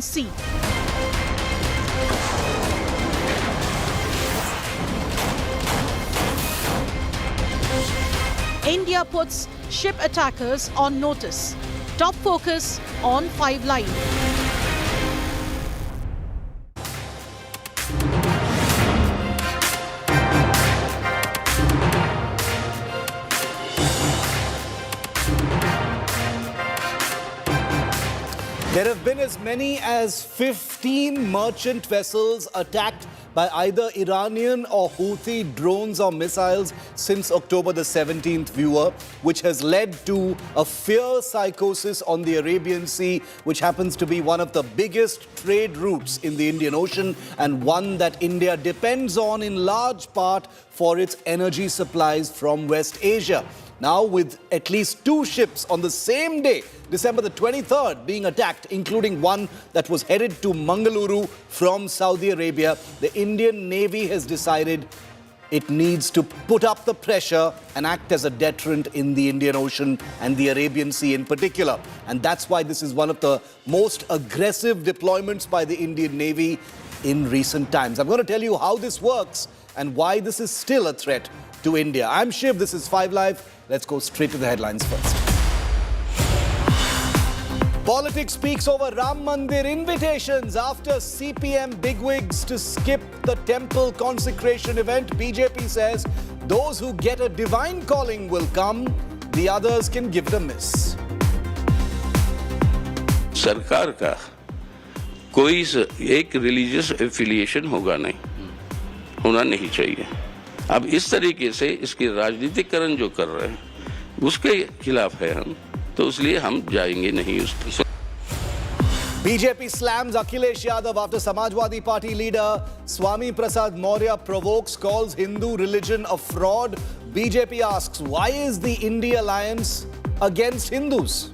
Sea. India puts ship attackers on notice. Top focus on 5 Line. There have been as many as 15 merchant vessels attacked by either Iranian or Houthi drones or missiles since October the 17th, viewer, which has led to a fear psychosis on the Arabian Sea, which happens to be one of the biggest trade routes in the Indian Ocean and one that India depends on in large part for its energy supplies from West Asia. Now, with at least 2 ships on the same day, December the 23rd, being attacked, including one that was headed to Mangaluru from Saudi Arabia, the Indian Navy has decided it needs to put up the pressure and act as a deterrent in the Indian Ocean and the Arabian Sea in particular. And that's why this is one of the most aggressive deployments by the Indian Navy in recent times. I'm going to tell you how this works and why this is still a threat to India. I'm Shiv, this is 5 Live. Let's go straight to the headlines first. Politics speaks over Ram Mandir invitations after CPM bigwigs to skip the temple consecration event. BJP says those who get a divine calling will come, the others can give it a miss. सरकार का कोई एक religious affiliation होगा नहीं, होना नहीं चाहिए. अब इस तरीके से इसकी राजनीतिकरण जो कर रहे हैं उसके खिलाफ है हम, तो इसलिए हम जाएंगे नहीं उसकी. BJP slams Akhilesh Yadav after Samajwadi Party leader Swami Prasad Maurya provokes, calls Hindu religion a fraud. BJP asks, why is the India alliance against Hindus?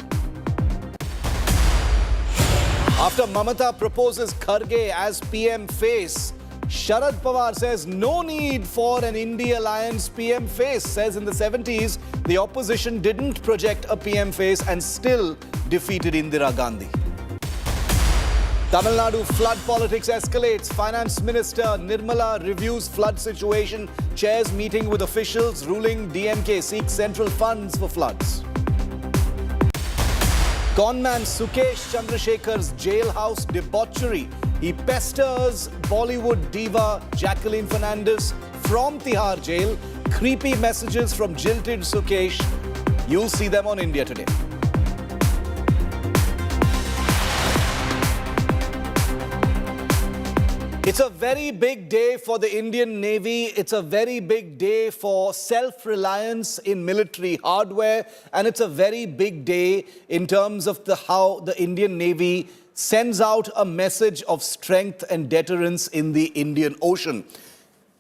After Mamata proposes Kharge as PM face, Sharad Pawar says no need for an India alliance PM face. Says in the 70s, the opposition didn't project a PM face and still defeated Indira Gandhi. Tamil Nadu flood politics escalates. Finance Minister Nirmala reviews flood situation, chairs meeting with officials, ruling DMK seeks central funds for floods. Conman Sukesh Chandrasekhar's jailhouse debauchery. He pesters Bollywood diva Jacqueline Fernandez from Tihar jail. Creepy messages from jilted Sukesh. You'll see them on India Today. It's a very big day for the Indian Navy. It's a very big day for self-reliance in military hardware. And it's a very big day in terms of how the Indian Navy sends out a message of strength and deterrence in the Indian Ocean.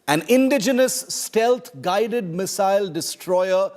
An indigenous stealth-guided missile destroyer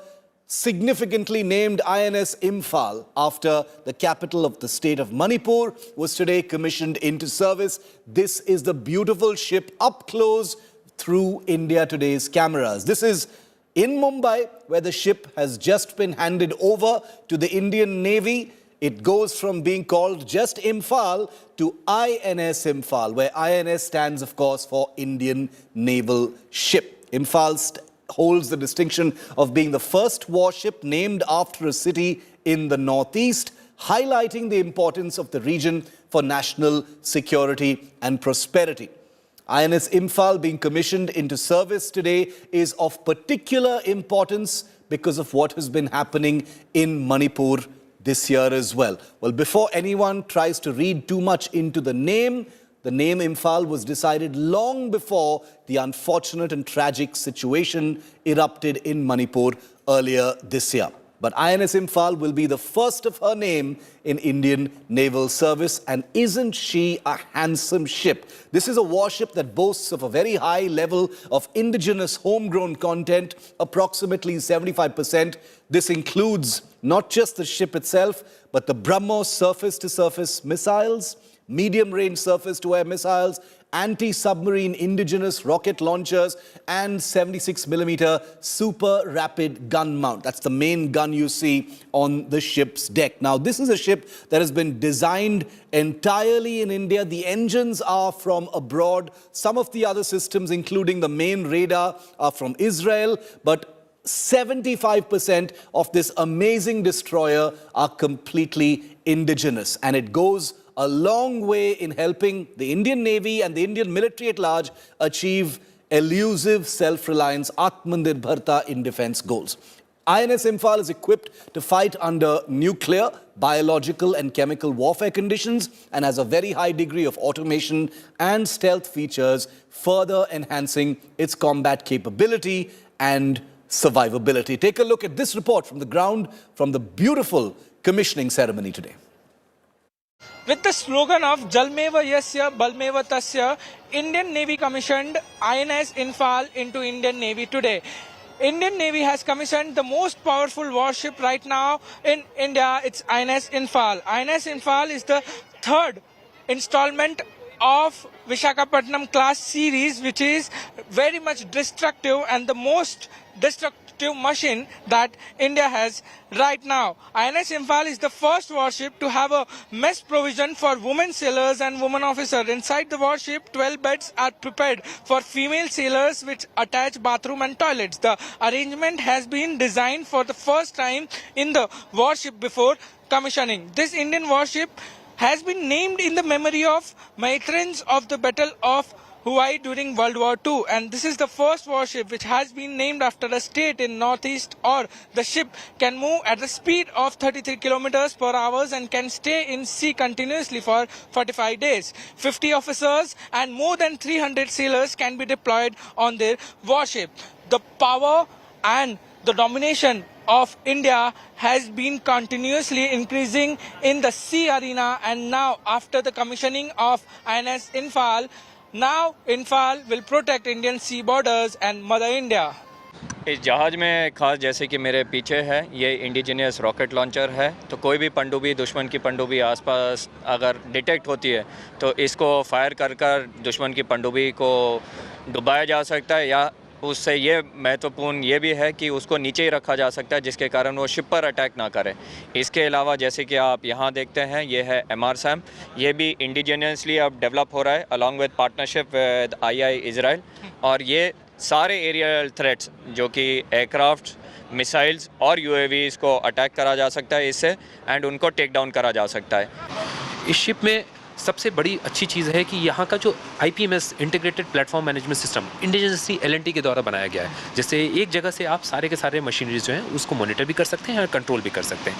significantly named INS Imphal after the capital of the state of Manipur was today commissioned into service. This is the beautiful ship up close through India Today's cameras. This is in Mumbai, where the ship has just been handed over to the Indian Navy. It goes from being called just Imphal to INS Imphal, where INS stands, of course, for Indian Naval Ship. Imphal holds the distinction of being the first warship named after a city in the Northeast, highlighting the importance of the region for national security and prosperity. INS Imphal being commissioned into service today is of particular importance because of what has been happening in Manipur this year as well. Well, before anyone tries to read too much into the name Imphal was decided long before the unfortunate and tragic situation erupted in Manipur earlier this year. But INS Imphal will be the first of her name in Indian naval service. And isn't she a handsome ship? This is a warship that boasts of a very high level of indigenous homegrown content, approximately 75%. This includes not just the ship itself, but the BrahMos surface-to-surface missiles, medium-range surface-to-air missiles, anti-submarine indigenous rocket launchers, and 76mm super rapid gun mount. That's the main gun you see on the ship's deck. Now, this is a ship that has been designed entirely in India. The engines are from abroad. Some of the other systems, including the main radar, are from Israel, but 75% of this amazing destroyer are completely indigenous, and it goes a long way in helping the Indian Navy and the Indian military at large achieve elusive self-reliance, Atmanirbharta in defense goals. INS Imphal is equipped to fight under nuclear, biological and chemical warfare conditions and has a very high degree of automation and stealth features, further enhancing its combat capability and survivability. Take a look at this report from the ground from the beautiful commissioning ceremony today. With the slogan of Jalmeva Yasya Balmeva Tasya, Indian Navy commissioned INS Imphal into Indian Navy today. Indian Navy has commissioned the most powerful warship right now in India. It's INS Imphal. INS Imphal is the third installment of Visakhapatnam class series, which is very much destructive and the most destructive machine that India has right now. INS Imphal is the first warship to have a mess provision for women sailors and women officers. Inside the warship, 12 beds are prepared for female sailors which attach bathroom and toilets. The arrangement has been designed for the first time in the warship before commissioning. This Indian warship has been named in the memory of veterans of the Battle of Hawaii during World War II, and this is the first warship which has been named after a state in Northeast. Or the ship can move at the speed of 33 kilometers per hour and can stay in sea continuously for 45 days. 50 officers and more than 300 sailors can be deployed on their warship. The power and the domination of India has been continuously increasing in the sea arena, and now after the commissioning of INS Imphal, now Imphal will protect Indian sea borders and Mother India. इस जहाज़ में खास जैसे कि मेरे पीछे है, ये इंडिजिनियस रॉकेट लॉन्चर है, तो कोई भी पनडुब्बी, दुश्मन की पनडुब्बी आसपास अगर डिटेक्ट होती है तो इसको फायर कर कर दुश्मन की पनडुब्बी को डुबाया जा सकता है, या उससे ये महत्वपूर्ण ये भी है कि उसको नीचे ही रखा जा सकता है जिसके कारण वो शिप पर अटैक ना करे। इसके अलावा जैसे कि आप यहाँ देखते हैं, ये है MRSAM, ये भी इंडिजिनियसली अब डेवलप हो रहा है along with partnership with II Israel, और ये सारे एरियल थ्रेट्स जो कि एयरक्राफ्ट, मिसाइल्स और UAVs को अटैक करा जा सकता है इससे, एंड उनको टेक डाउन करा जा सकता है। इस शिप में सबसे बड़ी अच्छी चीज़ है कि यहाँ का जो IPMS integrated platform management system indigenously LNT के द्वारा बनाया गया है, जिससे एक जगह से आप सारे के सारे मशीनरी जो हैं उसको मॉनिटर भी कर सकते हैं और कंट्रोल भी कर सकते हैं।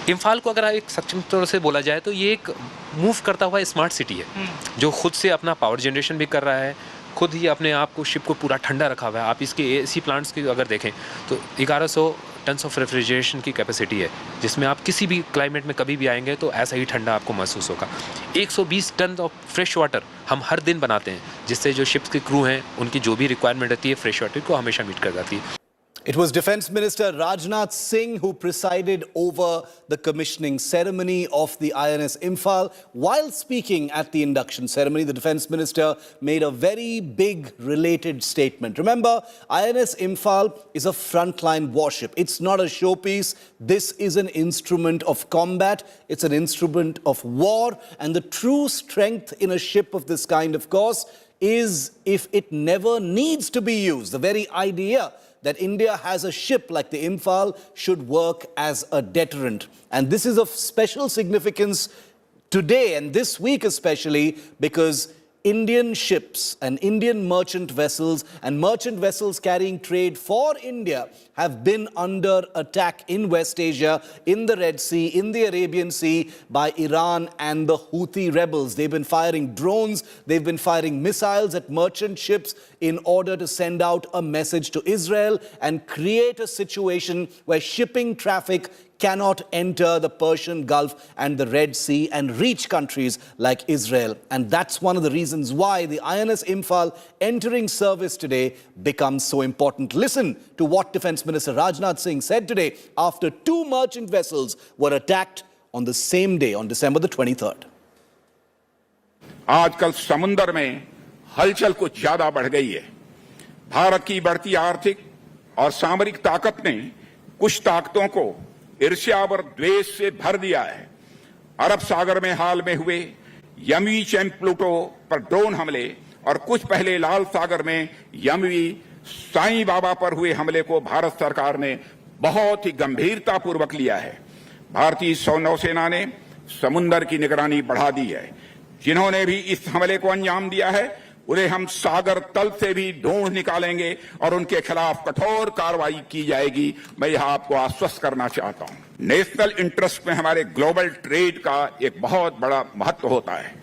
इम्फाल को अगर एक सक्षम तौर से बोला जाए तो ये एक मूव करता हुआ स्मार्ट सिटी है जो खुद से अपना पावर जनरेशन भी कर रहा है, खुद ही अपने आप को शिप को पूरा ठंडा रखा हुआ है। आप इसके AC प्लांट्स की अगर देखें तो 1100 टन्स ऑफ रेफ्रिजरेशन की कैपेसिटी है, जिसमें आप किसी भी क्लाइमेट में कभी भी आएंगे तो ऐसा ही ठंडा आपको महसूस होगा। 120 टन ऑफ फ्रेश वाटर हम हर दिन बनाते हैं, जिससे जो शिप्स के क्रू हैं उनकी जो भी रिक्वायरमेंट रहती है फ्रेश वाटर को हमेशा मीट कर जाती है। It was Defence Minister Rajnath Singh who presided over the commissioning ceremony of the INS Imphal. While speaking at the induction ceremony, the Defence Minister made a very big related statement. Remember, INS Imphal is a frontline warship. It's not a showpiece. This is an instrument of combat. It's an instrument of war. And the true strength in a ship of this kind, of course, is if it never needs to be used. The very idea that India has a ship like the Imphal should work as a deterrent. And this is of special significance today and this week especially, because Indian ships and Indian merchant vessels and merchant vessels carrying trade for India have been under attack in West Asia, in the Red Sea, in the Arabian Sea by Iran and the Houthi rebels. They've been firing drones, they've been firing missiles at merchant ships in order to send out a message to Israel and create a situation where shipping traffic cannot enter the Persian Gulf and the Red Sea and reach countries like Israel. And that's one of the reasons why the INS Imphal entering service today becomes so important. Listen to what Defence Minister Rajnath Singh said today after 2 merchant vessels were attacked on the same day, on December the 23rd. आजकल समुद्र में हलचल कुछ ज्यादा बढ़ गई है। भारत की बढ़ती आर्थिक और सामरिक ताकत ने कुछ ताकतों को ईर्ष्या और द्वेष से भर दिया है। अरब सागर में हाल में हुए यमवी चैम प्लूटो पर ड्रोन हमले और कुछ पहले लाल सागर में यमवी साईं बाबा पर हुए हमले को भारत सरकार ने बहुत ही गंभीरता पूर्वक लिया है। भारतीय नौसेना ने समुद्र की निगरानी बढ़ा दी है। जिन्होंने भी इस हमले को अंजाम दिया है उन्हें हम सागर तल से भी ढूंढ निकालेंगे और उनके खिलाफ कठोर कार्रवाई की जाएगी। मैं यह आपको आश्वस्त करना चाहता हूं। नेशनल इंटरेस्ट में हमारे ग्लोबल ट्रेड का एक बहुत बड़ा महत्व होता है,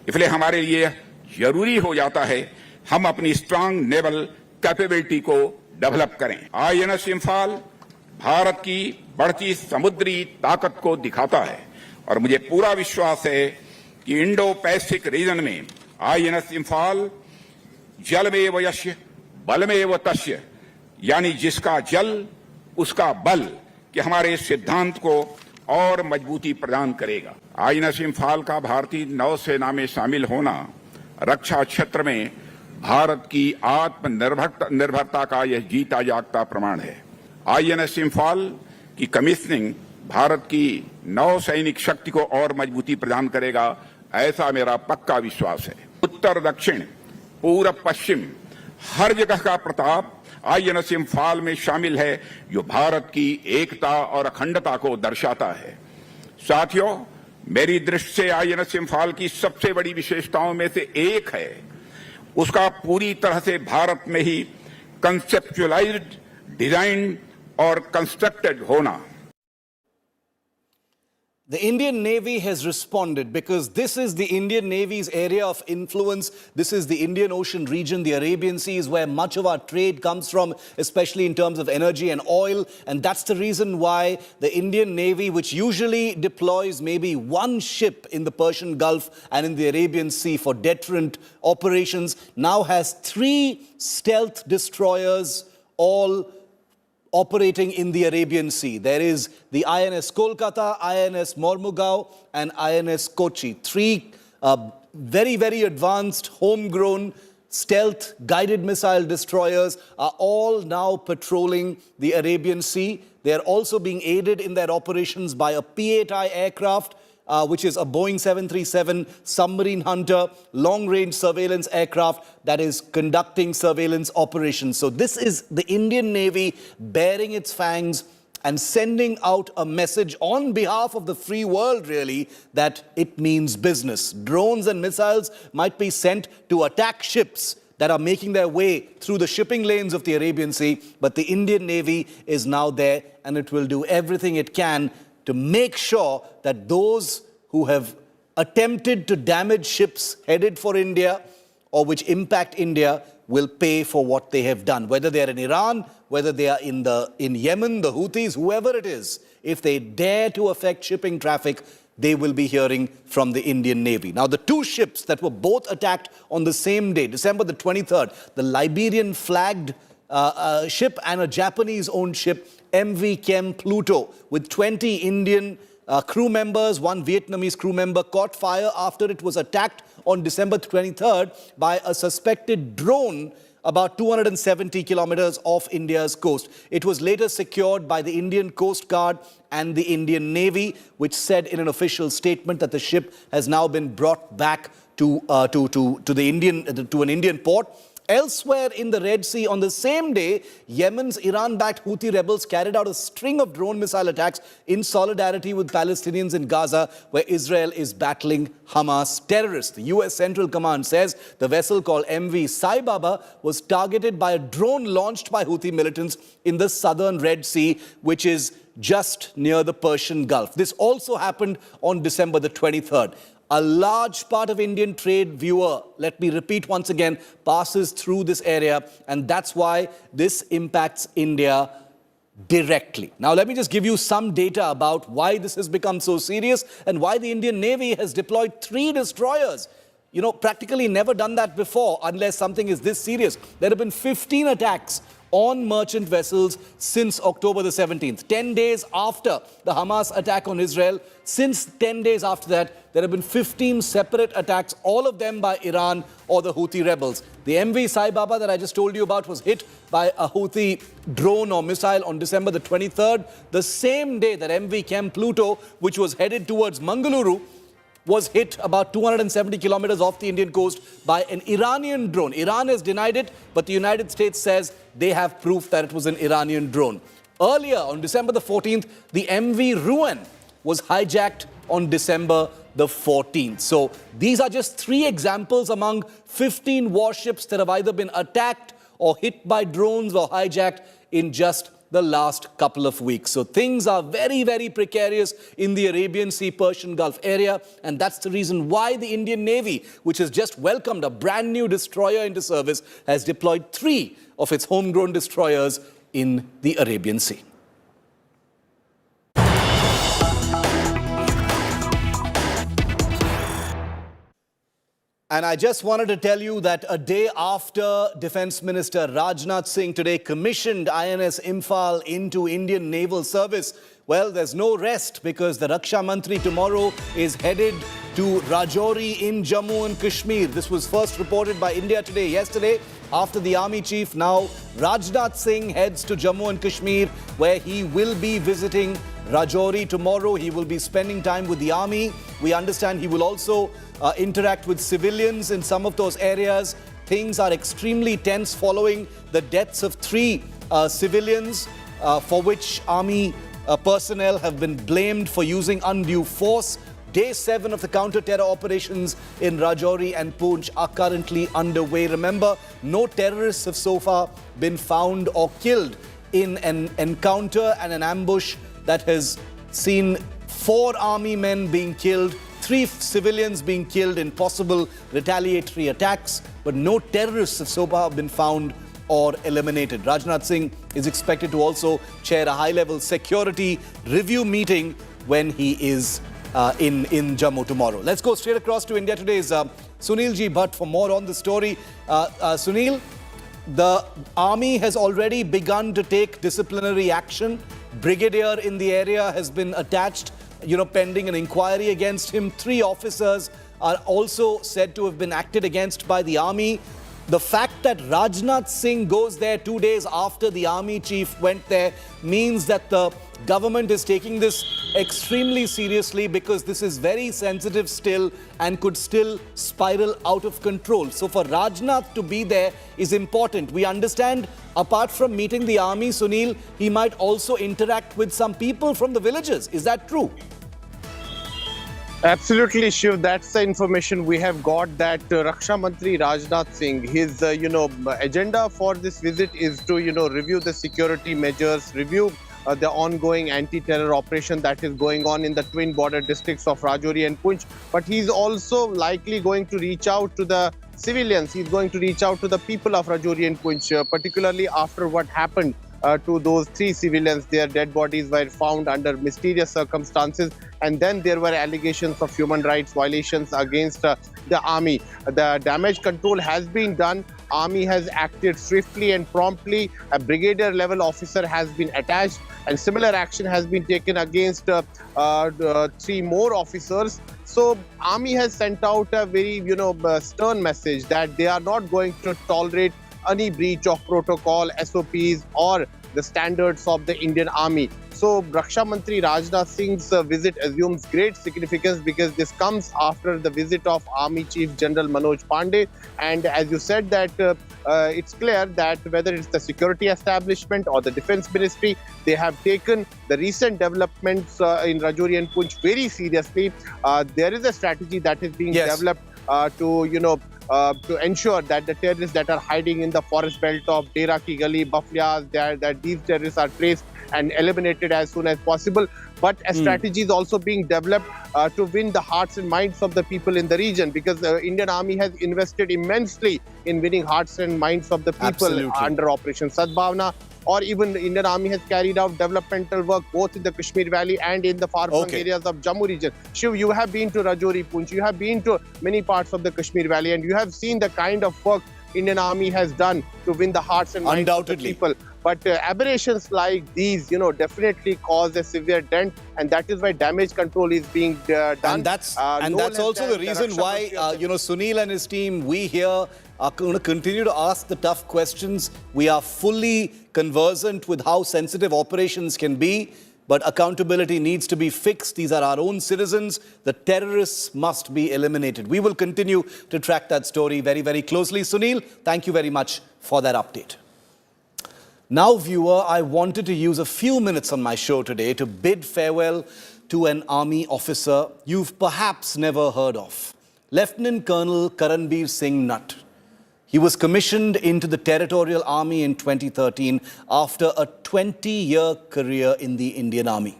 इसलिए हमारे लिए जरूरी हो जाता है हम अपनी स्ट्रांग नेवल कैपेबिलिटी को डेवलप करें। INS इम्फाल भारत की बढ़ती समुद्री ताकत को दिखाता है और मुझे पूरा विश्वास है कि इंडो पैसिफिक रीजन में INS इम्फाल जलमेव यस्य बलमेव तस्य, यानी जिसका जल उसका बल कि हमारे सिद्धांत को और मजबूती प्रदान करेगा। INS इम्फाल का भारतीय नौसेना में शामिल होना रक्षा क्षेत्र में भारत की आत्मनिर्भरता का यह जीता जागता प्रमाण है। INS इम्फाल की कमीशनिंग भारत की नौसैनिक शक्ति को और मजबूती प्रदान करेगा, ऐसा मेरा पक्का विश्वास है। उत्तर दक्षिण पूरब पश्चिम हर जगह का प्रताप INS इम्फाल में शामिल है, जो भारत की एकता और अखंडता को दर्शाता है। साथियों, मेरी दृष्टि से INS इम्फाल की सबसे बड़ी विशेषताओं में से एक है उसका पूरी तरह से भारत में ही कंसेप्चुअलाइज्ड, डिजाइन और कंस्ट्रक्टेड होना। The Indian Navy has responded because this is the Indian Navy's area of influence. This is the Indian Ocean region. The Arabian Sea is where much of our trade comes from, especially in terms of energy and oil. And that's the reason why the Indian Navy, which usually deploys maybe one ship in the Persian Gulf and in the Arabian Sea for deterrent operations, now has 3 stealth destroyers, all operating in the Arabian Sea. There is the INS Kolkata, INS Mormugao and INS Kochi. 3 very, very advanced, homegrown, stealth guided missile destroyers are all now patrolling the Arabian Sea. They are also being aided in their operations by a P-8I aircraft, which is a Boeing 737 submarine hunter, long-range surveillance aircraft that is conducting surveillance operations. So this is the Indian Navy baring its fangs and sending out a message on behalf of the free world, really, that it means business. Drones and missiles might be sent to attack ships that are making their way through the shipping lanes of the Arabian Sea, but the Indian Navy is now there and it will do everything it can to make sure that those who have attempted to damage ships headed for India or which impact India will pay for what they have done. Whether they are in Iran, whether they are in Yemen, the Houthis, whoever it is, if they dare to affect shipping traffic, they will be hearing from the Indian Navy. Now, the 2 ships that were both attacked on the same day, December the 23rd, the Liberian flagged ship and a Japanese-owned ship, MV Chem Pluto, with 20 Indian crew members, 1 Vietnamese crew member, caught fire after it was attacked on December 23rd by a suspected drone about 270 kilometers off India's coast. It was later secured by the Indian Coast Guard and the Indian Navy, which said in an official statement that the ship has now been brought back to an Indian port. Elsewhere in the Red Sea, on the same day, Yemen's Iran-backed Houthi rebels carried out a string of drone missile attacks in solidarity with Palestinians in Gaza, where Israel is battling Hamas terrorists. The US Central Command says the vessel called MV Sai Baba was targeted by a drone launched by Houthi militants in the southern Red Sea, which is just near the Persian Gulf. This also happened on December the 23rd. A large part of Indian trade, viewer, let me repeat once again, passes through this area, and that's why this impacts India directly. Now, let me just give you some data about why this has become so serious and why the Indian Navy has deployed 3 destroyers. You know, practically never done that before unless something is this serious. There have been 15 attacks on merchant vessels since October the 17th. 10 days after the Hamas attack on Israel, since 10 days after that, there have been 15 separate attacks, all of them by Iran or the Houthi rebels. The MV Sai Baba that I just told you about was hit by a Houthi drone or missile on December the 23rd, the same day that MV Kem Pluto, which was headed towards Mangaluru, was hit about 270 kilometers off the Indian coast by an Iranian drone. Iran has denied it, but the United States says they have proof that it was an Iranian drone. Earlier, on December the 14th, the MV Ruin was hijacked on December the 14th. So these are just 3 examples among 15 warships that have either been attacked or hit by drones or hijacked in just the last couple of weeks. So things are very, very precarious in the Arabian Sea, Persian Gulf area. And that's the reason why the Indian Navy, which has just welcomed a brand new destroyer into service, has deployed 3 of its homegrown destroyers in the Arabian Sea. And I just wanted to tell you that a day after Defence Minister Rajnath Singh today commissioned INS Imphal into Indian Naval Service, well, there's no rest because the Raksha Mantri tomorrow is headed to Rajouri in Jammu and Kashmir. This was first reported by India Today yesterday after the Army Chief. Now, Rajnath Singh heads to Jammu and Kashmir, where he will be visiting Rajouri tomorrow. He will be spending time with the Army. We understand he will also interact with civilians in some of those areas. Things are extremely tense following the deaths of 3 civilians for which Army personnel have been blamed for using undue force. Day 7 of the counter-terror operations in Rajouri and Poonch are currently underway. Remember, no terrorists have so far been found or killed in an encounter and an ambush that has seen 4 army men being killed, 3 civilians being killed in possible retaliatory attacks, but no terrorists have so far been found or eliminated. Rajnath Singh is expected to also chair a high-level security review meeting when he is in Jammu tomorrow. Let's go straight across to India Today's Sunil Ji Bhatt for more on the story. Sunil, the army has already begun to take disciplinary action. Brigadier in the area has been attached, pending an inquiry against him. 3 officers are also said to have been acted against by the army. The fact that Rajnath Singh goes there 2 days after the army chief went there means that the government is taking this extremely seriously, because this is very sensitive still and could still spiral out of control. So for Rajnath to be there is important. We understand, apart from meeting the army, Sunil, he might also interact with some people from the villages. Is that true? Absolutely, Shiv. That's the information we have got, that Raksha Mantri Rajnath Singh, his agenda for this visit is to review the security measures, review the ongoing anti-terror operation that is going on in the twin border districts of Rajouri and Poonch. But he's also likely going to reach out to the civilians. He's going to reach out to the people of Rajouri and Poonch, particularly after what happened to those 3 civilians. Their dead bodies were found under mysterious circumstances, and then there were allegations of human rights violations against the army. The damage control has been done. Army has acted swiftly and promptly. A brigadier level officer has been attached, and similar action has been taken against 3 more officers. So army has sent out a very stern message that they are not going to tolerate any breach of protocol, SOPs or the standards of the Indian Army. So Raksha Mantri Rajnath Singh's visit assumes great significance, because this comes after the visit of Army Chief General Manoj Pandey. And as you said, that it's clear that whether it's the security establishment or the defense ministry, they have taken the recent developments in Rajouri and Poonch very seriously. There is a strategy that is being developed to ensure that the terrorists that are hiding in the forest belt of Dera Ki Gali, Baflias, that these terrorists are traced and eliminated as soon as possible. But a strategy is also being developed to win the hearts and minds of the people in the region, because the Indian Army has invested immensely in winning hearts and minds of the people under Operation Sadbhavna. Or even the Indian Army has carried out developmental work both in the Kashmir Valley and in the far-flung areas of Jammu region. Shiv, you have been to Rajouri, Poonch, you have been to many parts of the Kashmir Valley, and you have seen the kind of work Indian Army has done to win the hearts and minds of the Undoubtedly. people. But aberrations like these, definitely cause a severe dent, and that is why damage control is being done. And that's also the reason why, Sunil and his team, we here are going to continue to ask the tough questions. We are fully conversant with how sensitive operations can be, but accountability needs to be fixed. These are our own citizens. The terrorists must be eliminated. We will continue to track that story very, very closely. Sunil, thank you very much for that update. Now, viewer, I wanted to use a few minutes on my show today to bid farewell to an army officer you've perhaps never heard of, Lieutenant Colonel KBS Singh Nut. He was commissioned into the Territorial Army in 2013 after a 20-year career in the Indian Army.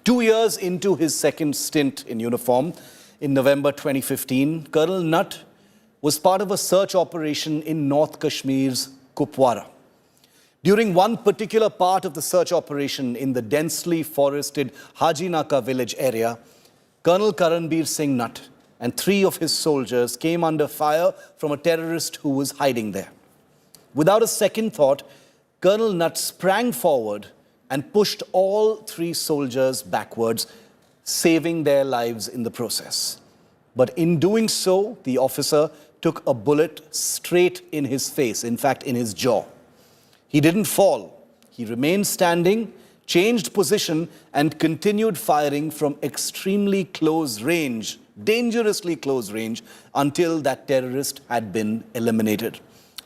2 years into his second stint in uniform, in November 2015, Colonel Nut was part of a search operation in North Kashmir's Kupwara. During one particular part of the search operation in the densely forested Hajinaka village area, Colonel KBS Singh Nut and 3 of his soldiers came under fire from a terrorist who was hiding there. Without a second thought, Colonel Nut sprang forward and pushed all 3 soldiers backwards, saving their lives in the process. But in doing so, the officer took a bullet straight in his face, in fact, in his jaw. He didn't fall. He remained standing, changed position, and continued firing from extremely close range, dangerously close range, until that terrorist had been eliminated.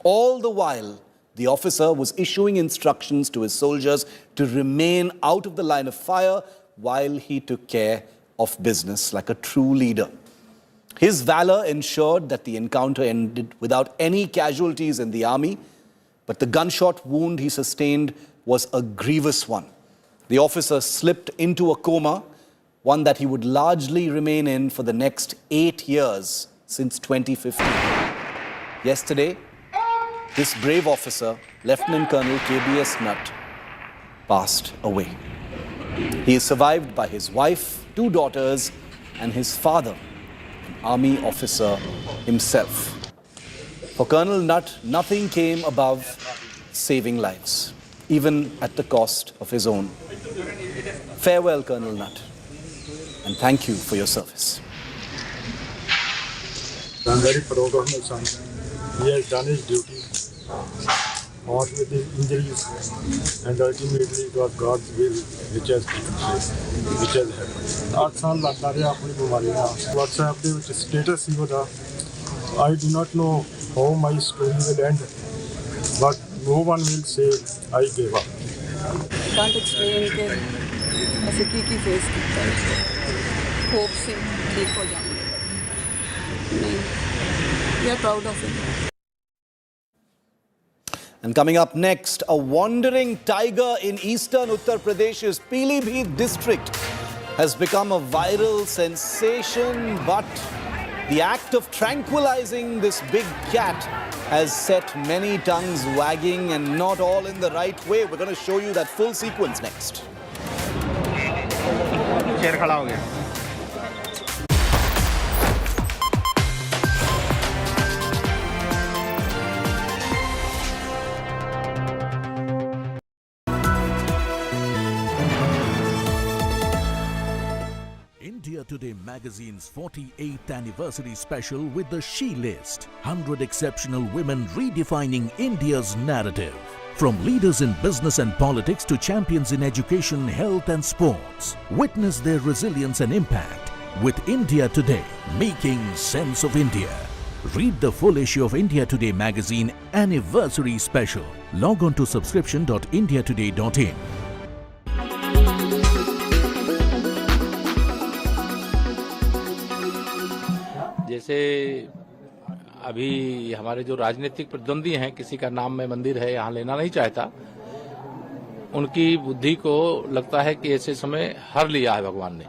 All the while, the officer was issuing instructions to his soldiers to remain out of the line of fire while he took care of business like a true leader. His valor ensured that the encounter ended without any casualties in the army, but the gunshot wound he sustained was a grievous one. The officer slipped into a coma, one that he would largely remain in for the next 8 years since 2015. Yesterday, this brave officer, Lieutenant Colonel KBS Nut, passed away. He is survived by his wife, 2 daughters, and his father, an army officer himself. For Colonel Nut, nothing came above saving lives, even at the cost of his own. Farewell, Colonel Nut, and thank you for your service. I'm very proud of my son. He has done his duty, fought with his injuries, and ultimately it was God's will which has happened. 8 ਸਾਲ ਲੜਦਾ ਰਿਹਾ ਆਪਣੀ ਬਿਮਾਰੀ ਨਾਲ WhatsApp ਦੇ ਵਿੱਚ status ਸੀ ਉਹਦਾ I do not know how my story will end, but no one will say I gave up. I can't explain कि ऐसे की फेस करता है होप से ठीक हो जाएंगे नहीं we are proud of it. And coming up next, a wandering tiger in eastern Uttar Pradesh's Pilibhit district has become a viral sensation, but the act of tranquilizing this big cat has set many tongues wagging, and not all in the right way. We're going to show you that full sequence next. India Today magazine's 48th anniversary special with the She List. 100 exceptional women redefining India's narrative. From leaders in business and politics to champions in education, health and sports. Witness their resilience and impact with India Today, making sense of India. Read the full issue of India Today magazine anniversary special. Log on to subscription.indiatoday.in. जैसे अभी हमारे जो राजनीतिक प्रतिद्वंदी हैं, किसी का नाम में मंदिर है यहाँ लेना नहीं चाहता, उनकी बुद्धि को लगता है कि ऐसे समय हर लिया है भगवान ने,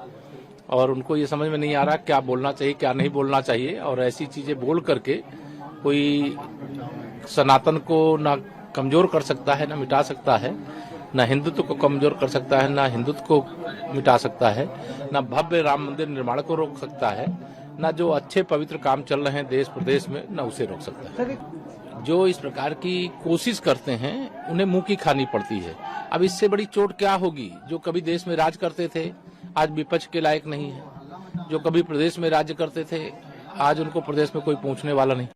और उनको ये समझ में नहीं आ रहा क्या बोलना चाहिए क्या नहीं बोलना चाहिए, और ऐसी चीजें बोल करके कोई सनातन को ना कमजोर कर सकता है ना मिटा सकता है, ना हिंदुत्व को कमजोर कर सकता है ना हिंदुत्व को मिटा सकता है, ना भव्य राम मंदिर निर्माण को रोक सकता है, ना जो अच्छे पवित्र काम चल रहे हैं देश प्रदेश में ना उसे रोक सकता है। जो इस प्रकार की कोशिश करते हैं उन्हें मुंह की खानी पड़ती है। अब इससे बड़ी चोट क्या होगी? जो कभी देश में राज करते थे आज विपक्ष के लायक नहीं है, जो कभी प्रदेश में राज्य करते थे आज उनको प्रदेश में कोई पूछने वाला नहीं।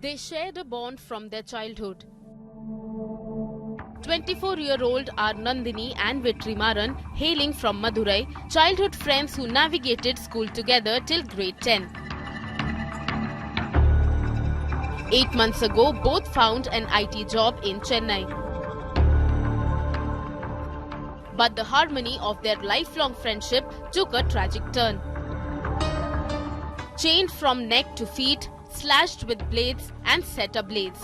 They shared a bond from their childhood. 24-year-old are Nandini and Vetrimaran, hailing from Madurai, childhood friends who navigated school together till grade 10. 8 months ago, both found an IT job in Chennai. But the harmony of their lifelong friendship took a tragic turn. Chained from neck to feet, slashed with blades and set ablaze.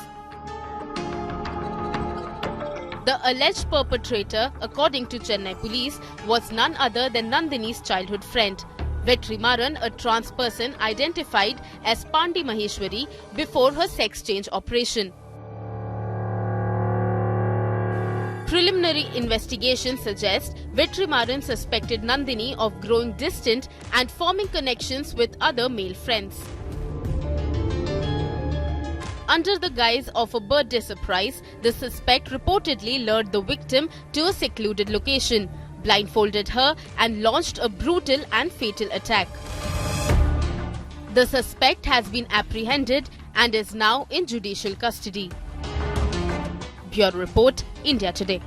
The alleged perpetrator, according to Chennai police, was none other than Nandini's childhood friend, Vetrimaran, a trans person identified as Pandi Maheshwari before her sex change operation. Preliminary investigation suggests Vetrimaran suspected Nandini of growing distant and forming connections with other male friends. Under the guise of a birthday surprise, the suspect reportedly lured the victim to a secluded location, blindfolded her and launched a brutal and fatal attack. The suspect has been apprehended and is now in judicial custody. Bureau Report, India Today.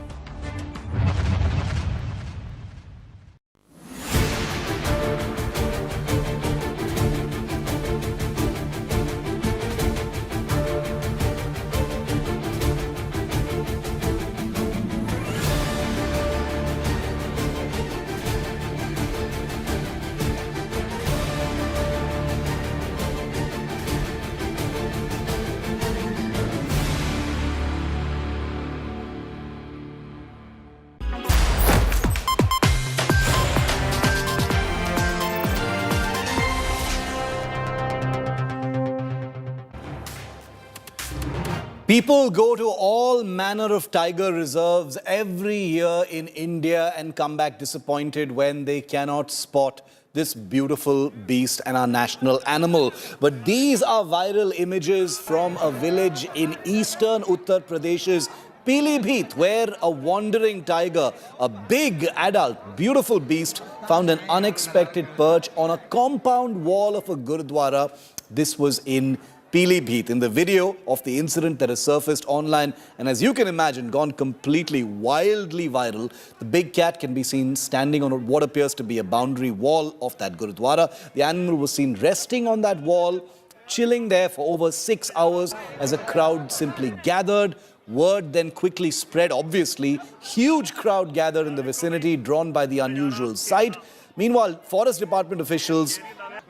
People go to all manner of tiger reserves every year in India and come back disappointed when they cannot spot this beautiful beast and our national animal. But these are viral images from a village in eastern Uttar Pradesh's Pilibhit, where a wandering tiger, a big adult, beautiful beast, found an unexpected perch on a compound wall of a Gurudwara. This was in Pilibhit. In the video of the incident that has surfaced online and, as you can imagine, gone completely wildly viral, the big cat can be seen standing on what appears to be a boundary wall of that Gurudwara. The animal was seen resting on that wall, chilling there for over 6 hours as a crowd simply gathered. Word then quickly spread, obviously. Huge crowd gathered in the vicinity, drawn by the unusual sight. Meanwhile, Forest Department officials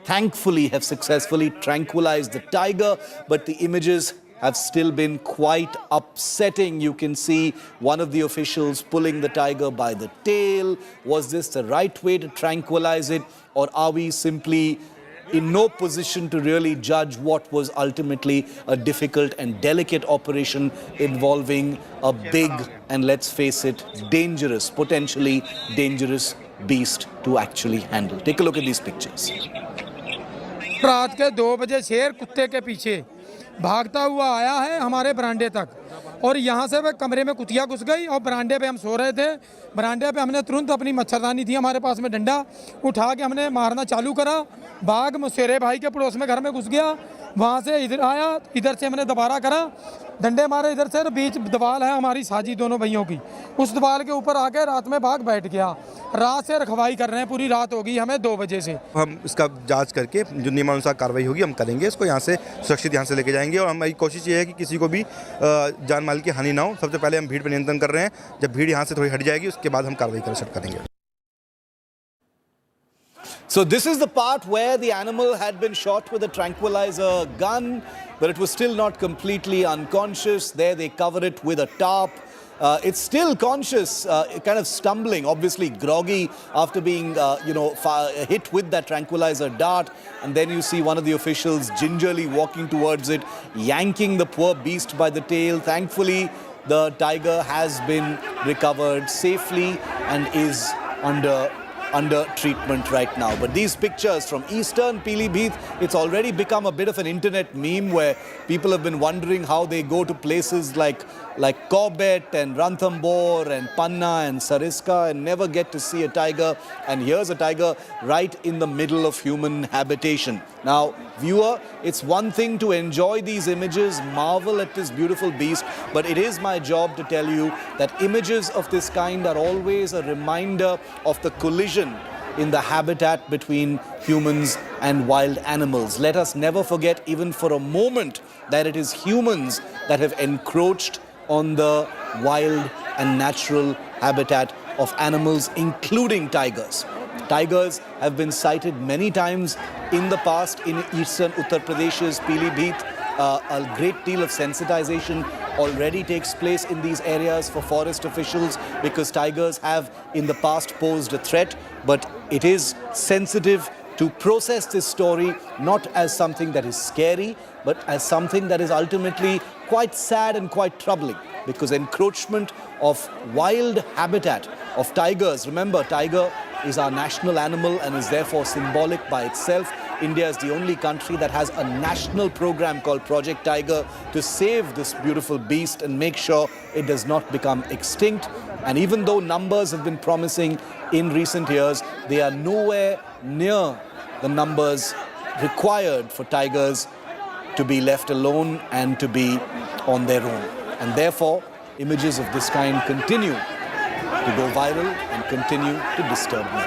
thankfully have successfully tranquilized the tiger, but the images have still been quite upsetting. You can see one of the officials pulling the tiger by the tail. Was this the right way to tranquilize it, or are we simply in no position to really judge what was ultimately a difficult and delicate operation involving a big and, let's face it, dangerous, potentially dangerous beast to actually handle? Take a look at these pictures. रात के 2 बजे शेर कुत्ते के पीछे भागता हुआ आया है हमारे बरामदे तक, और यहाँ से वह कमरे में कुतिया घुस गई और बरामदे पे हम सो रहे थे। बरामदे पे हमने तुरंत अपनी मच्छरदानी थी हमारे पास में, डंडा उठा के हमने मारना चालू करा। बाघ मुसेरे भाई के पड़ोस में घर में घुस गया, वहाँ से इधर आया, इधर से हमने दोबारा करा, डंडे मारे इधर से, बीच दीवार है हमारी साझी दोनों भाइयों की, उस दीवार के ऊपर आके रात में बाघ बैठ गया। रात से रखवाई कर रहे हैं, पूरी रात हो गई हमें 2 बजे से। हम इसका जांच करके जो नियमानुसार कार्रवाई होगी हम करेंगे, इसको यहाँ से सुरक्षित यहाँ से लेके जाएंगे, और हमारी कोशिश ये है कि किसी को भी जान माल की हानि ना हो। सबसे पहले हम भीड़ पर नियंत्रण कर रहे हैं, जब भीड़ यहाँ से थोड़ी हट जाएगी उसके बाद हम कार्रवाई करेंगे। So this is the part where the animal had been shot with a tranquilizer gun, but it was still not completely unconscious. There they cover it with a tarp. It's still conscious, kind of stumbling, obviously groggy after being, hit with that tranquilizer dart. And then you see one of the officials gingerly walking towards it, yanking the poor beast by the tail. Thankfully, the tiger has been recovered safely and is under treatment right now. But these pictures from eastern Pilibhit, it's already become a bit of an internet meme where people have been wondering how they go to places like Corbett and Ranthambore and Panna and Sariska and never get to see a tiger. And here's a tiger right in the middle of human habitation. Now, viewer, it's one thing to enjoy these images, marvel at this beautiful beast, but it is my job to tell you that images of this kind are always a reminder of the collision in the habitat between humans and wild animals. Let us never forget, even for a moment, that it is humans that have encroached on the wild and natural habitat of animals, including tigers. Tigers have been sighted many times in the past in eastern Uttar Pradesh's Pilibhit. A great deal of sensitization already takes place in these areas for forest officials because tigers have in the past posed a threat, but it is sensitive to process this story not as something that is scary, but as something that is ultimately quite sad and quite troubling, because encroachment of wild habitat of tigers, remember, tiger is our national animal and is therefore symbolic by itself. India is the only country that has a national program called Project Tiger to save this beautiful beast and make sure it does not become extinct. And even though numbers have been promising in recent years, they are nowhere near the numbers required for tigers to be left alone and to be on their own. And therefore, images of this kind continue to go viral and continue to disturb me.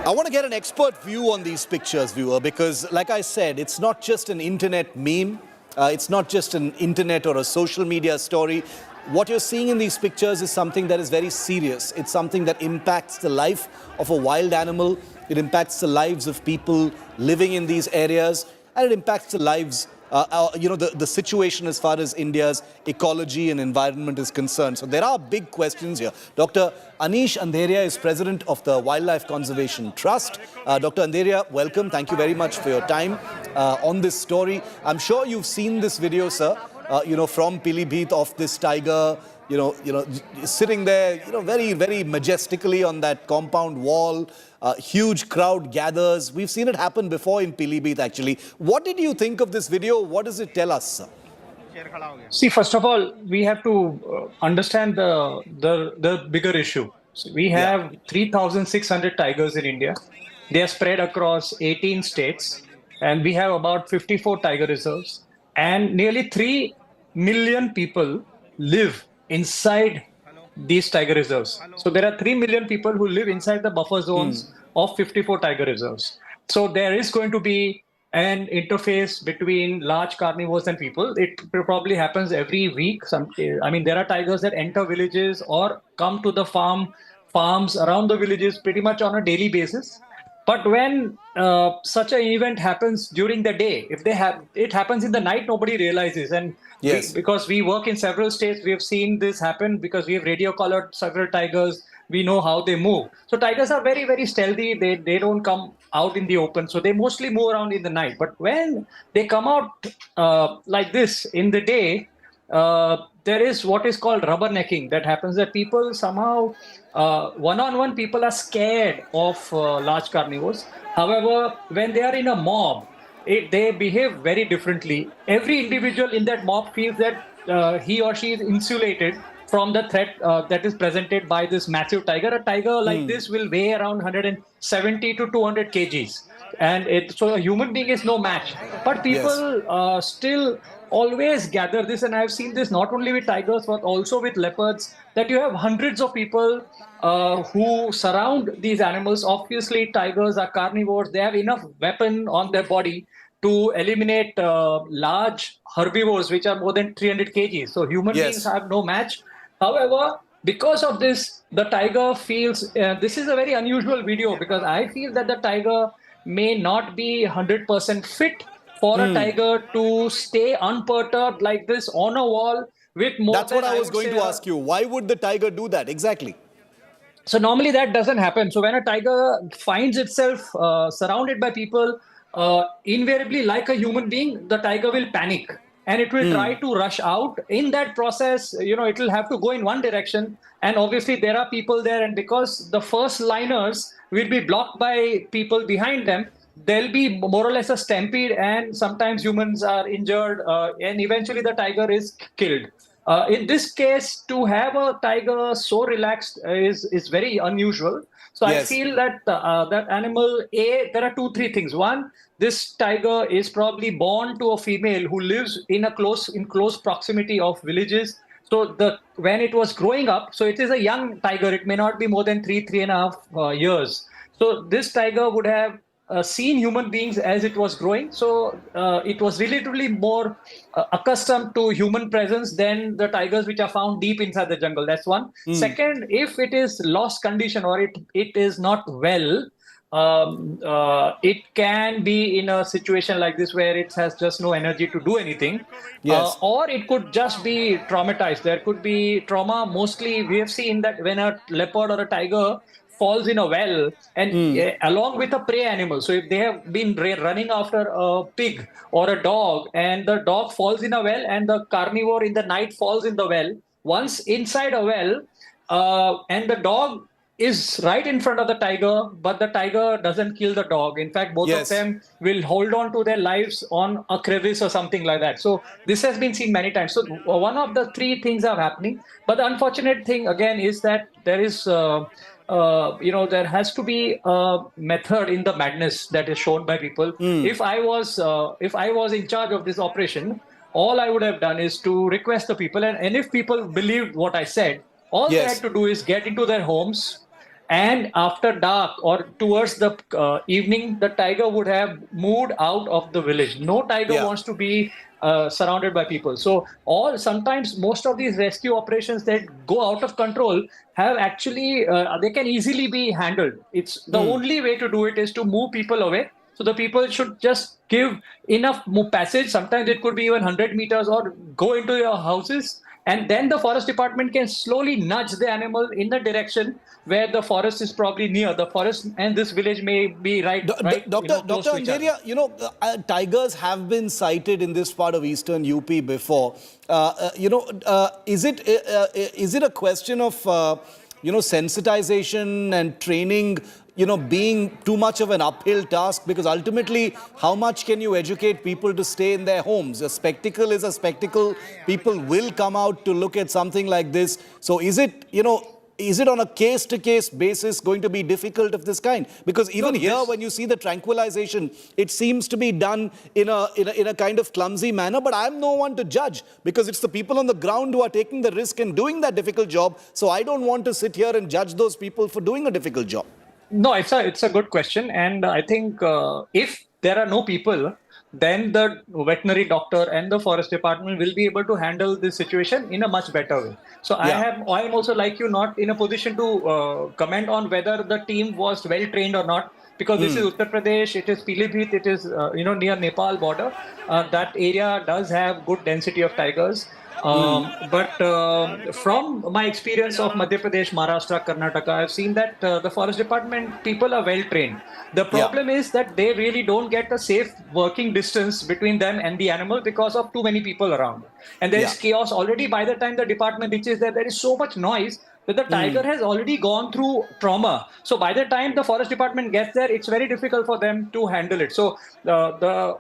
I want to get an expert view on these pictures, viewer, because like I said, it's not just an internet meme. It's not just an internet or a social media story. What you're seeing in these pictures is something that is very serious. It's something that impacts the life of a wild animal. It impacts the lives of people living in these areas, and it impacts the lives, the situation as far as India's ecology and environment is concerned. So there are big questions here. Dr. Anish Andheria is president of the Wildlife Conservation Trust. Dr. Andheria, welcome. Thank you very much for your time on this story. I'm sure you've seen this video, sir. From Pilibhit of this tiger, sitting there, very, very majestically on that compound wall. Huge crowd gathers. We've seen it happen before in Pilibhit, actually. What did you think of this video? What does it tell us, sir? See, first of all, we have to understand the bigger issue. So we have 3,600 tigers in India. They are spread across 18 states, and we have about 54 tiger reserves. And nearly 3 million people live inside these tiger reserves. So there are 3 million people who live inside the buffer zones of 54 tiger reserves. So there is going to be an interface between large carnivores and people. It probably happens every week. I mean, there are tigers that enter villages or come to the farms around the villages pretty much on a daily basis. But when such an event happens during the day, if it happens in the night, nobody realizes. And because we work in several states, we have seen this happen because we have radio collared several tigers. We know how they move. So tigers are very, very stealthy. They don't come out in the open. So they mostly move around in the night. But when they come out like this in the day, there is what is called rubbernecking that happens, that people somehow, one-on-one, people are scared of large carnivores. However, when they are in a mob, they behave very differently. Every individual in that mob feels that he or she is insulated from the threat that is presented by this massive tiger. A tiger like this will weigh around 170 to 200 kgs. And so a human being is no match. But people still always gather this, and I've seen this not only with tigers but also with leopards, that you have hundreds of people who surround these animals. Obviously, tigers are carnivores. They have enough weapon on their body to eliminate large herbivores, which are more than 300 kgs. So human beings have no match. However, because of this, the tiger feels, this is a very unusual video because I feel that the tiger may not be 100% fit for a tiger to stay unperturbed like this on a wall with more That's what I was going to ask you. Why would the tiger do that? Exactly. So normally that doesn't happen. So when a tiger finds itself surrounded by people, invariably like a human being, the tiger will panic and it will try to rush out. In that process, it will have to go in one direction. And obviously there are people there. And because the first liners will be blocked by people behind them, there'll be more or less a stampede, and sometimes humans are injured, and eventually the tiger is killed. In this case, to have a tiger so relaxed is very unusual. So I feel that that animal, there are 2-3 things. One, this tiger is probably born to a female who lives in close proximity of villages. So when it was growing up, so it is a young tiger. It may not be more than 3.5 years. So this tiger would have seen human beings as it was growing. So it was relatively more accustomed to human presence than the tigers which are found deep inside the jungle. That's one. Second, if it is lost condition or it is not well, it can be in a situation like this where it has just no energy to do anything. Or it could just be traumatized. There could be trauma. Mostly we have seen that when a leopard or a tiger falls in a well and along with a prey animal. So if they have been running after a pig or a dog and the dog falls in a well and the carnivore in the night falls in the well, once inside a well and the dog is right in front of the tiger, but the tiger doesn't kill the dog. In fact, both of them will hold on to their lives on a crevice or something like that. So this has been seen many times. So one of the 3 things are happening. But the unfortunate thing again is that there is there has to be a method in the madness that is shown by people. If I was in charge of this operation, all I would have done is to request the people, and if people believed what I said, all they had to do is get into their homes, and after dark or towards the evening, the tiger would have moved out of the village. No tiger wants to be surrounded by people. So sometimes most of these rescue operations that go out of control have actually, they can easily be handled. It's the only way to do it is to move people away. So the people should just give enough passage. Sometimes it could be even 100 meters or go into your houses. And then the forest department can slowly nudge the animal in the direction where the forest is probably near. The forest and this village may be right. Dr. Andheriya, tigers have been sighted in this part of eastern UP before. Is it a question of sensitization and training, being too much of an uphill task? Because ultimately, how much can you educate people to stay in their homes? A spectacle is a spectacle. People will come out to look at something like this. So is it on a case-to-case basis going to be difficult of this kind? Because even when you see the tranquilization, it seems to be done in a kind of clumsy manner. But I'm no one to judge, because it's the people on the ground who are taking the risk and doing that difficult job. So I don't want to sit here and judge those people for doing a difficult job. No, it's a good question. And I think if there are no people, then the veterinary doctor and the forest department will be able to handle this situation in a much better way. So I am also, like you, not in a position to comment on whether the team was well trained or not, because this is Uttar Pradesh, it is Pilibhit, it is near Nepal border. That area does have good density of tigers. But from my experience of Madhya Pradesh, Maharashtra, Karnataka, I've seen that the forest department people are well trained. The problem is that they really don't get a safe working distance between them and the animal because of too many people around. And there is chaos already. By the time the department reaches there, there is so much noise that the tiger has already gone through trauma. So by the time the forest department gets there, it's very difficult for them to handle it. So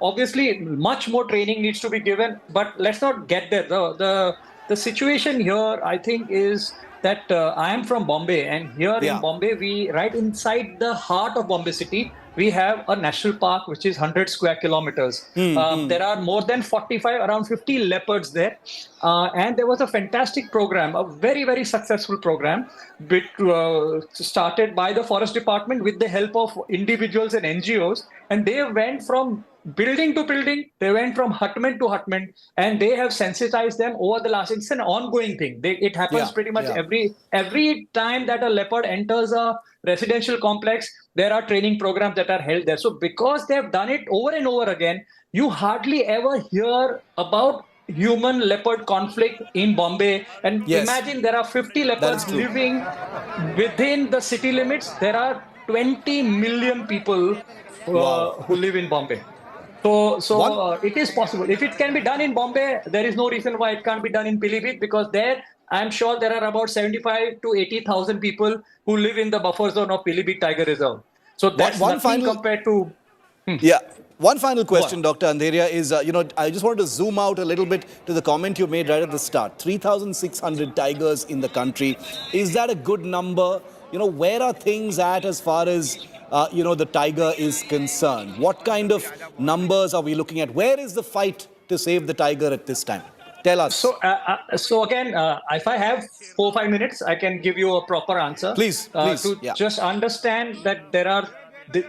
obviously much more training needs to be given, but let's not get there. The situation here, I think, is that I am from Bombay, and here in Bombay, we right inside the heart of Bombay city, we have a national park which is 100 square kilometers. There are more than 45, around 50 leopards there. And there was a fantastic program, a very, very successful program, started by the forest department with the help of individuals and NGOs. And they went from building to building, they went from hutment to hutment, and they have sensitized them over the last. It's an ongoing thing. It happens pretty much every time that a leopard enters a residential complex, there are training programs that are held there. So because they have done it over and over again, you hardly ever hear about human leopard conflict in Bombay. And imagine there are 50 leopards living within the city limits. There are 20 million people who live in Bombay. So it is possible. If it can be done in Bombay, there is no reason why it can't be done in Pilibhit, because there, I'm sure there are about 75 to 80,000 people who live in the buffer zone of Pilibhit Tiger Reserve. So that's nothing compared to... One final question, Dr. Andheriya, is, I just wanted to zoom out a little bit to the comment you made right at the start. 3,600 tigers in the country. Is that a good number? Where are things at as far as, the tiger is concerned? What kind of numbers are we looking at? Where is the fight to save the tiger at this time? Tell us. So again, if I have 4 or 5 minutes, I can give you a proper answer. Please. Just understand that there are...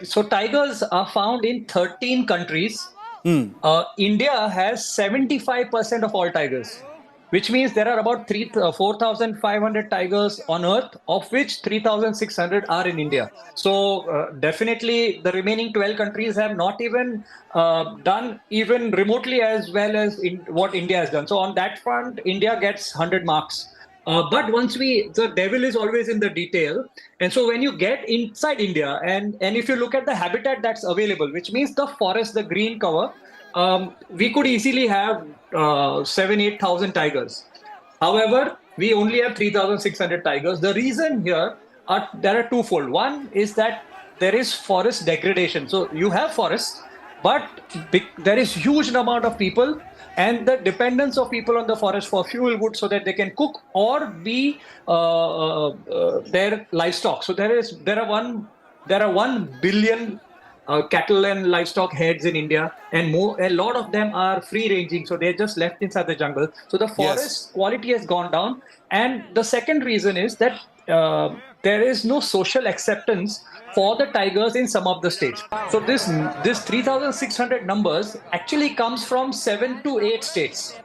So tigers are found in 13 countries. India has 75% of all tigers, which means there are about 4,500 tigers on Earth, of which 3,600 are in India. So definitely the remaining 12 countries have not even done even remotely as well as what India has done. So on that front, India gets 100 marks. But once the devil is always in the detail. And so when you get inside India, and if you look at the habitat that's available, which means the forest, the green cover, we could easily have 7,000-8,000 tigers. However, we only have 3,600 tigers. The reason here there are twofold. One is that there is forest degradation. So you have forests, but there is huge amount of people, and the dependence of people on the forest for fuel wood so that they can cook or be their livestock. So there are 1 billion cattle and livestock heads in India, and a lot of them are free ranging, so they're just left inside the jungle. So the forest quality has gone down. And the second reason is that there is no social acceptance for the tigers in some of the states. So this 3,600 numbers actually comes from 7 to 8 states.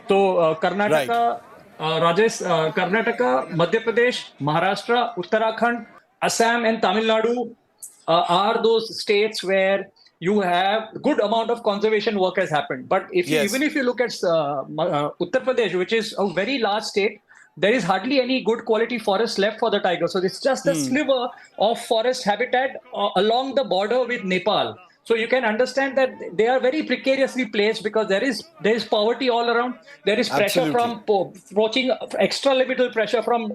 So Karnataka, Karnataka, Madhya Pradesh, Maharashtra, Uttarakhand, Assam and Tamil Nadu are those states where you have good amount of conservation work has happened. But even if you look at Uttar Pradesh, which is a very large state, there is hardly any good quality forest left for the tiger. So it's just a sliver of forest habitat along the border with Nepal. So you can understand that they are very precariously placed, because there is poverty all around. There is pressure from approaching extra-limited pressure from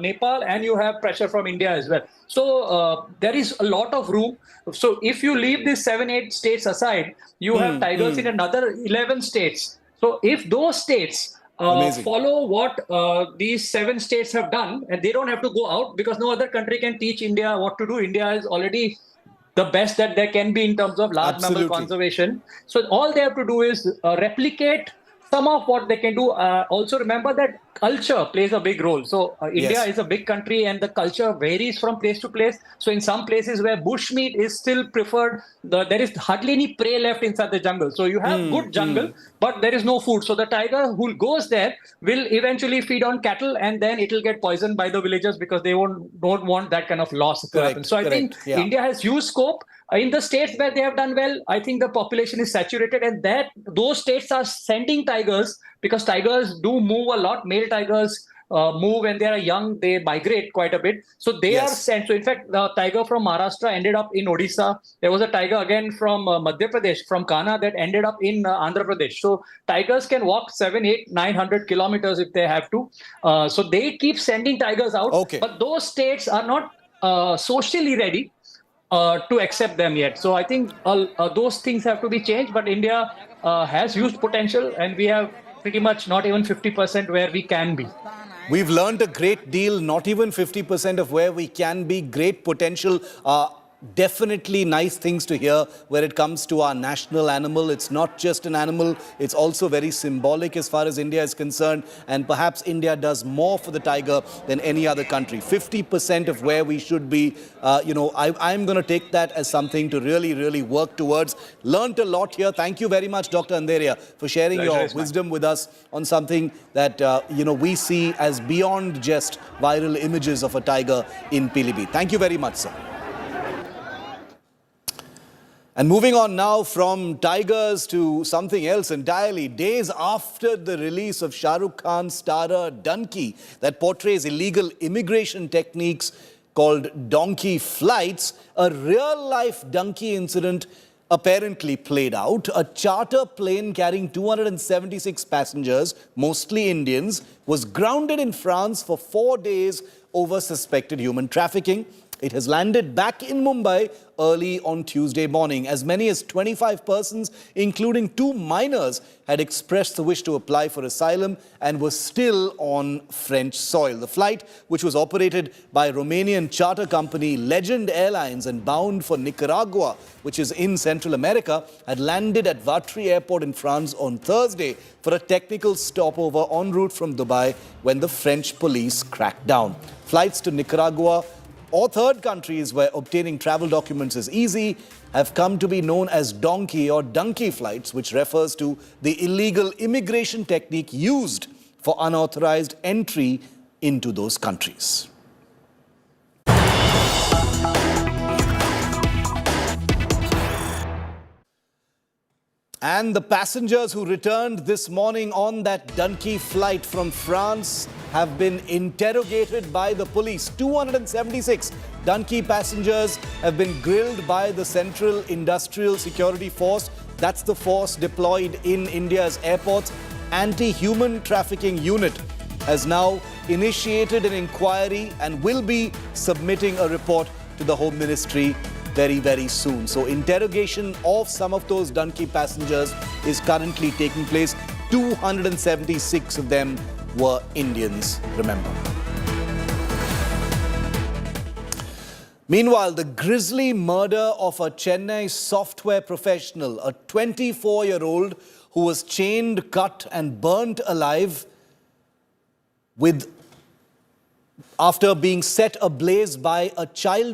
Nepal, and you have pressure from India as well. So there is a lot of room. So if you leave these 7-8 states aside, you have tigers in another 11 states. So if those states follow what these 7 states have done, and they don't have to go out, because no other country can teach India what to do. India is already the best that there can be in terms of large mammal conservation. So all they have to do is replicate some of what they can do. Also remember that culture plays a big role. So India Yes. is a big country and the culture varies from place to place. So in some places where bush meat is still preferred, there is hardly any prey left inside the jungle. So you have good jungle, but there is no food. So the tiger who goes there will eventually feed on cattle and then it will get poisoned by the villagers because they don't want that kind of loss to happen. So I think India has huge scope. In the states where they have done well, I think the population is saturated, and those states are sending tigers because tigers do move a lot. Male tigers move when they are young, they migrate quite a bit. So they are sent. So in fact, the tiger from Maharashtra ended up in Odisha. There was a tiger again from Madhya Pradesh, from Kana, that ended up in Andhra Pradesh. So tigers can walk 700, 800, 900 kilometers if they have to. So they keep sending tigers out. But those states are not socially ready to accept them yet. So I think those things have to be changed. But India has huge potential, and we have pretty much not even 50% where we can be. We've learned a great deal, not even 50% of where we can be. Great potential. Definitely nice things to hear where it comes to our national animal. It's not just an animal, it's also very symbolic as far as India is concerned, and perhaps India does more for the tiger than any other country. 50% of where we should be. I'm going to take that as something to really work towards. Learned a lot here. Thank you very much, Dr. Andheriya, for sharing your wisdom with us on something that we see as beyond just viral images of a tiger in Pilibhit. Thank you very much, sir. And moving on now from tigers to something else entirely. Days after the release of Shah Rukh Khan's starrer Donkey, that portrays illegal immigration techniques called donkey flights, a real-life donkey incident apparently played out. A charter plane carrying 276 passengers, mostly Indians, was grounded in France for 4 days over suspected human trafficking. It has landed back in Mumbai early on Tuesday morning. As many as 25 persons, including 2 minors, had expressed the wish to apply for asylum and were still on French soil. The flight, which was operated by Romanian charter company Legend Airlines and bound for Nicaragua, which is in Central America, had landed at Vatry Airport in France on Thursday for a technical stopover en route from Dubai when the French police cracked down. Flights to Nicaragua or third countries where obtaining travel documents is easy have come to be known as donkey or donkey flights, which refers to the illegal immigration technique used for unauthorized entry into those countries. And the passengers who returned this morning on that donkey flight from France have been interrogated by the police. 276 donkey passengers have been grilled by the Central Industrial Security Force. That's the force deployed in India's airports. Anti-human trafficking unit has now initiated an inquiry and will be submitting a report to the Home Ministry very soon. So interrogation of some of those donkey passengers is currently taking place. 276 of them were Indians, remember. Meanwhile, the grisly murder of a Chennai software professional, a 24-year-old who was chained, cut and burnt alive after being set ablaze by a child